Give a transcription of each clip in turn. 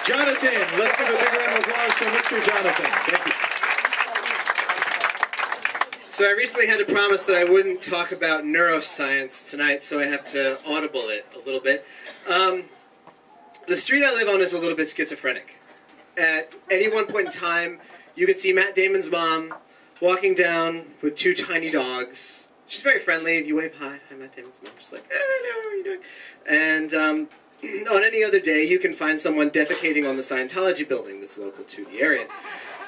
Jonathan. Let's give a big round of applause for Mr. Jonathan. Thank you. So I recently had to promise that I wouldn't talk about neuroscience tonight, so I have to audible it a little bit. The street I live on is a little bit schizophrenic. At any one point in time, you can see Matt Damon's mom walking down with two tiny dogs. She's very friendly. You wave, hi Matt Damon's mom. She's like, hello, how are you doing? And on any other day, you can find someone defecating on the Scientology building that's local to the area.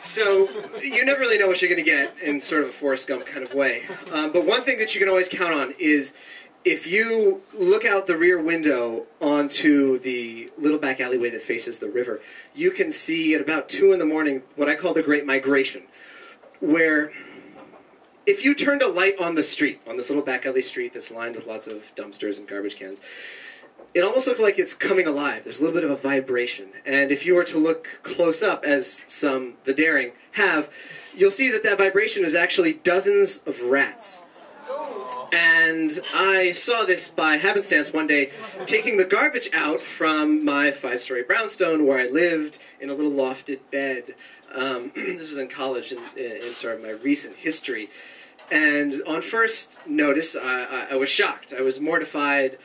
So you never really know what you're going to get in sort of a Forrest Gump kind of way. But one thing that you can always count on is if you look out the rear window onto the little back alleyway that faces the river, you can see at about 2 in the morning what I call the Great Migration, where if you turned a light on the street, on this little back alley street that's lined with lots of dumpsters and garbage cans, it almost looks like it's coming alive. There's a little bit of a vibration. And if you were to look close up, as some, the daring, have, you'll see that that vibration is actually dozens of rats. And I saw this by happenstance one day, taking the garbage out from my 5-story brownstone where I lived in a little lofted bed. This was in college in sort of my recent history. And on first notice, I was shocked. I was mortified.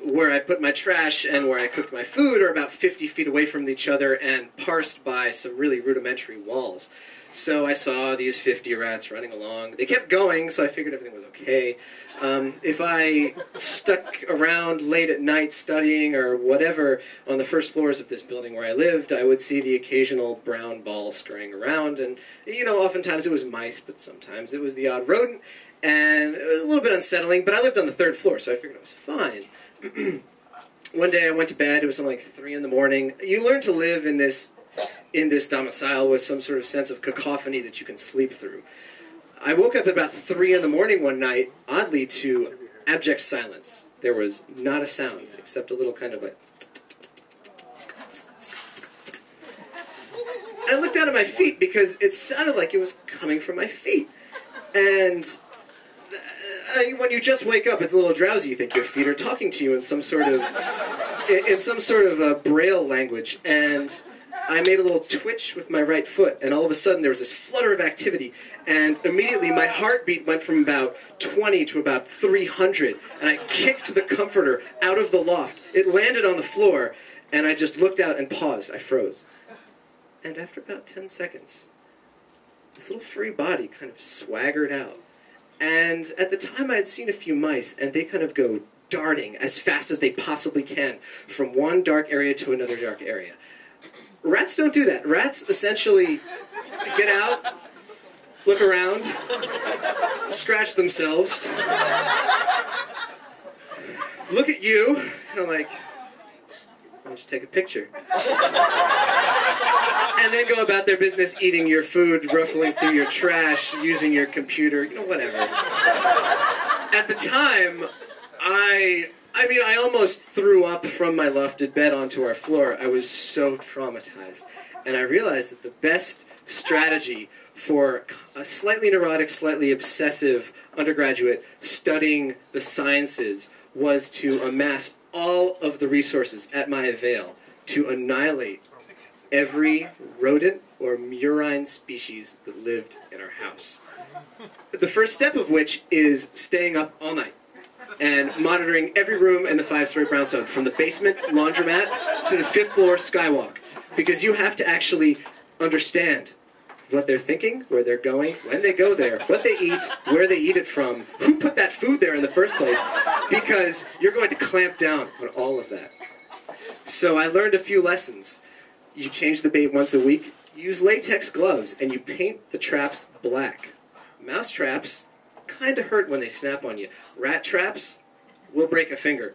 Where I put my trash and where I cooked my food are about 50 feet away from each other and parsed by some really rudimentary walls. So I saw these 50 rats running along. They kept going, so I figured everything was okay. If I stuck around late at night studying or whatever on the first floors of this building where I lived, I would see the occasional brown ball scurrying around. And, you know, oftentimes it was mice, but sometimes it was the odd rodent. And it was a little bit unsettling, but I lived on the 3rd floor, so I figured it was fine. One day I went to bed, it was something like 3 in the morning. You learn to live in this domicile with some sort of sense of cacophony that you can sleep through. I woke up at about 3 in the morning one night, oddly to abject silence. There was not a sound, except a little kind of like... And I looked down at my feet because it sounded like it was coming from my feet. And when you just wake up, it's a little drowsy. You think your feet are talking to you in some sort of braille language. And I made a little twitch with my right foot, and all of a sudden there was this flutter of activity, and immediately my heartbeat went from about 20 to about 300, and I kicked the comforter out of the loft. It landed on the floor, and I just looked out and paused. I froze. And after about 10 seconds, this little furry body kind of swaggered out. And at the time I had seen a few mice, and they kind of go darting as fast as they possibly can from one dark area to another dark area. Rats don't do that. Rats essentially get out, look around, scratch themselves, look at you, and I'm like, why don't you take a picture? And then go about their business eating your food, ruffling through your trash, using your computer, you know, whatever. At the time, I almost threw up from my lofted bed onto our floor. I was so traumatized. And I realized that the best strategy for a slightly neurotic, slightly obsessive undergraduate studying the sciences was to amass all of the resources at my avail to annihilate every rodent or murine species that lived in our house. The first step of which is staying up all night and monitoring every room in the 5-story brownstone, from the basement laundromat to the 5th floor skywalk, because you have to actually understand what they're thinking, where they're going, when they go there, what they eat, where they eat it from, who put that food there in the first place, because you're going to clamp down on all of that. So I learned a few lessons. You change the bait once a week, you use latex gloves, and you paint the traps black. Mouse traps kind of hurt when they snap on you. Rat traps will break a finger.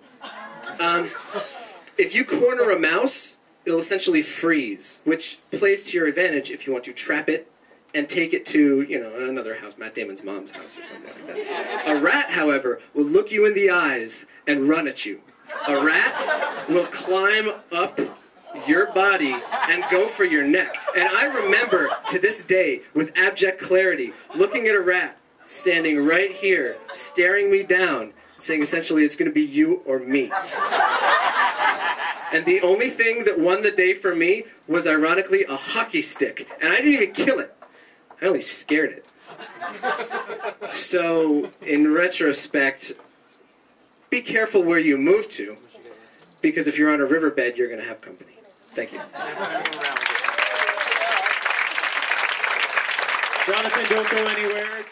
If you corner a mouse, it'll essentially freeze, which plays to your advantage if you want to trap it and take it to, you know, another house, Matt Damon's mom's house or something like that. A rat, however, will look you in the eyes and run at you. A rat will climb up your body and go for your neck. And I remember to this day, with abject clarity, looking at a rat standing right here, staring me down, saying essentially it's going to be you or me. And the only thing that won the day for me was, ironically, a hockey stick. And I didn't even kill it. I only scared it. So, in retrospect, be careful where you move to, because if you're on a riverbed, you're going to have company. Thank you. Jonathan, don't go anywhere.